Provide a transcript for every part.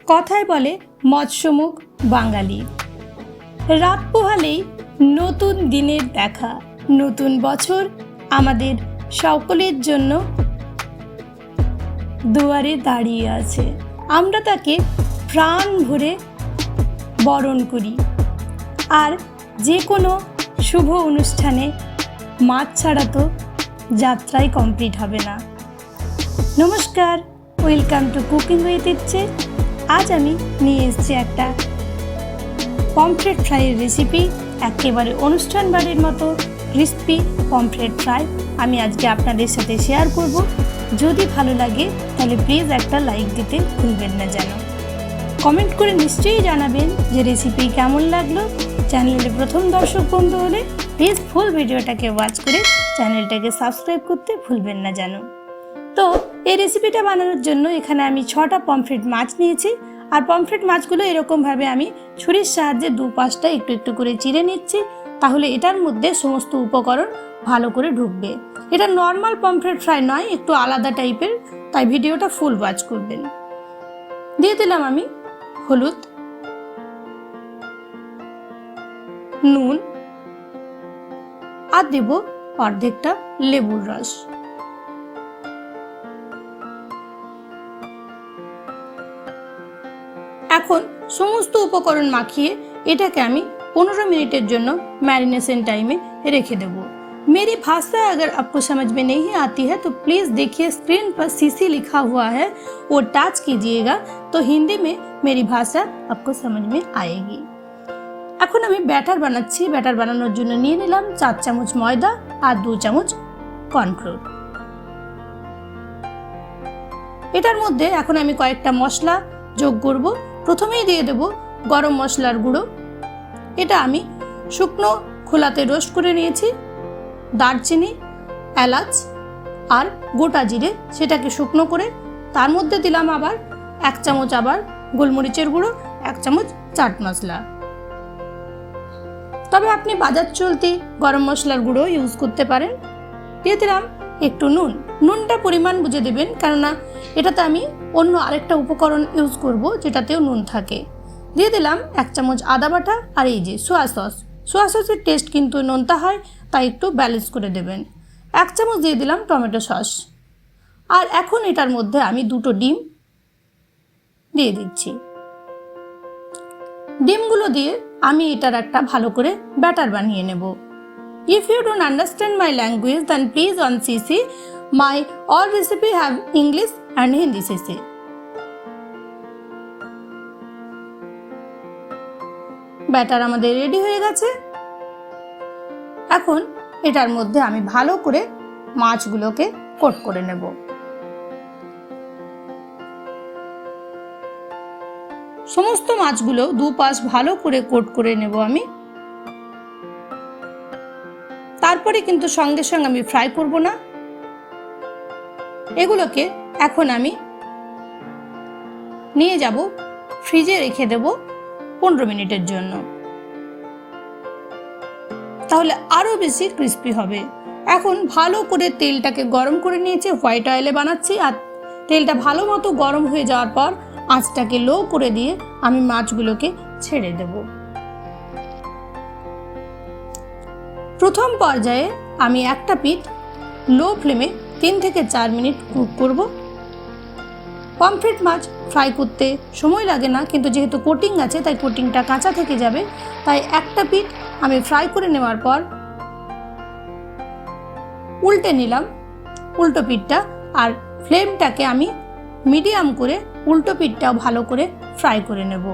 কথায় বলে মৎস্যমুখ বাঙালি। রাত পোহালেই নতুন দিনের দেখা, নতুন বছর আমাদের সকলের জন্য দুয়ারে দাঁড়িয়ে আছে। আমরা তাকে প্রাণ ভরে বরণ করি। আর যে কোনো শুভ অনুষ্ঠানে মাছ ছাড়া তো যাত্রাই কমপ্লিট হবে না। নমস্কার, ওয়েলকাম টু কুকিং উইথ ইচ্ছে। আজ আমি নিয়ে এসেছি একটা পমফ্রেট ফ্রাইয়ের রেসিপি। একেবারে অনুষ্ঠান বাড়ির মতো ক্রিস্পি পমফ্রেট ফ্রাই আমি আজকে আপনাদের সাথে শেয়ার করব। যদি ভালো লাগে তাহলে প্লিজ একটা লাইক দিতে ভুলবেন না যেন। কমেন্ট করে নিশ্চয়ই জানাবেন যে রেসিপি কেমন লাগলো। চ্যানেলে প্রথম দর্শক বন্ধু হলে প্লিজ ফুল ভিডিওটাকে ওয়াচ করে চ্যানেলটাকে সাবস্ক্রাইব করতে ভুলবেন না যেন। তো এই রেসিপিটা বানানোর জন্য এখানে আমি 6টা পমফ্রেট মাছ নিয়েছি। আর পমফ্রেট মাছগুলো এরকমভাবে আমি ছুরির সাহায্যে দুপাশটা একটু একটু করে চিড়ে নিচ্ছি, তাহলে এটার মধ্যে সমস্ত উপকরণ ভালো করে ঢুকবে। এটা নর্মাল পমফ্রেট ফ্রাই নয়, একটু আলাদা টাইপের, তাই ভিডিওটা ফুল ওয়াচ করবেন। দিয়ে দিলাম আমি হলুদ, নুন আর দেব অর্ধেকটা লেবুর রস। এখন সমস্ত উপকরণ মাখিয়ে এটাকে আমি 15 मिनटेर জন্য मैरिनेशन टाइमे रेखे देव। मेरी भाषा अगर आपको समझ में नहीं आती है तो प्लीज़ देखिए स्क्रीन पर सीसी लिखा हुआ है, वो टच कीजिएगा तो हिंदी में मेरी भाषा आपको समझ में आएगी। এখন আমি ব্যাটার বানাচ্ছি। ব্যাটার বানানোর জন্য নিয়ে নিলাম 4 চামচ ময়দা আর 2 চামচ কর্নফ্লোর। এটার মধ্যে এখন আমি কয়েকটা মশলা যোগ করব। প্রথমেই দিয়ে দেব গরম মশলার গুঁড়ো। এটা আমি শুকনো খোলাতে রোস্ট করে নিয়েছি। দারচিনি, এলাচ আর গোটা জিরে সেটাকে শুকনো করে তার মধ্যে দিলাম আবার 1 চামচ আবার গোলমরিচের গুঁড়ো, 1 চামচ চাট মশলা। তবে আপনি বাজার চলতি গরম মশলার গুঁড়ো ইউজ করতে পারেন। দিয়ে দিলাম একটু নুন। নুনটা পরিমাণ বুঝে দেবেন, কেননা এটাতে আমি অন্য আরেকটা উপকরণ ইউজ করব যেটাতেও নুন থাকে। দিয়ে দিলাম 1 চামচ আদা বাটা আর এই যে সোয়া সস। সোয়া সসের টেস্ট কিন্তু নোনতা হয়, তাই একটু ব্যালেন্স করে দেবেন। 1 চামচ দিয়ে দিলাম টমেটো সস। আর এখন এটার মধ্যে আমি 2টো ডিম দিয়ে দিচ্ছি। ডিমগুলো দিয়ে আমি এটার একটা ভালো করে ব্যাটার বানিয়ে নেব। If you don't understand my language, then please on CC. My all recipe have English and Hindi CC. Batter আমাদের রেডি হয়ে গেছে। এখন এটার মধ্যে আমি ভালো করে মাছগুলোকে কোট করে নেব। সমস্ত মাছগুলো দুপাশ ভালো করে কোট করে নেব আমি। তারপরে কিন্তু সঙ্গে সঙ্গে আমি ফ্রাই করব না। এগুলোকে এখন আমি নিয়ে যাব ফ্রিজে রেখে দেব 15 মিনিটের জন্য, তাহলে আরো বেশি ক্রিস্পি হবে। এখন ভালো করে তেলটাকে গরম করে নিয়েছি, হোয়াইট অয়েলে বানাচ্ছি। আর তেলটা ভালো মতো গরম হয়ে যাওয়ার পর আঁচটাকে লো করে দিয়ে আমি মাছগুলোকে ছেড়ে দেব। প্রথম পর্যায়ে আমি একটা পিঠ লো ফ্লেমে 3 থেকে 4 মিনিট কুক করব। পমফ্রেট মাছ ফ্রাই করতে সময় লাগে না, কিন্তু যেহেতু কোটিং আছে তাই কোটিংটা কাঁচা থেকে যাবে। তাই একটা পিঠ আমি ফ্রাই করে নেওয়ার পর উল্টে নিলাম উল্টো পিঠটা, আর ফ্লেমটাকে আমি মিডিয়াম করে উল্টো পিঠটাও ভালো করে ফ্রাই করে নেব।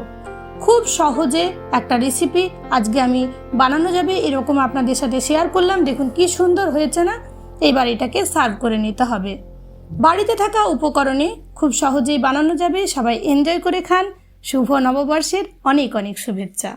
খুব সহজে একটা রেসিপি আজকে আমি বানানো যাবে এরকম আপনাদের সাথে শেয়ার করলাম। দেখুন কি সুন্দর হয়েছে না। এইবার এটাকে সার্ভ করে নিতে হবে। বাড়িতে থাকা উপকরণে খুব সহজেই বানানো যাবে। সবাই এনজয় করে খান। শুভ নববর্ষের অনেক অনেক শুভেচ্ছা।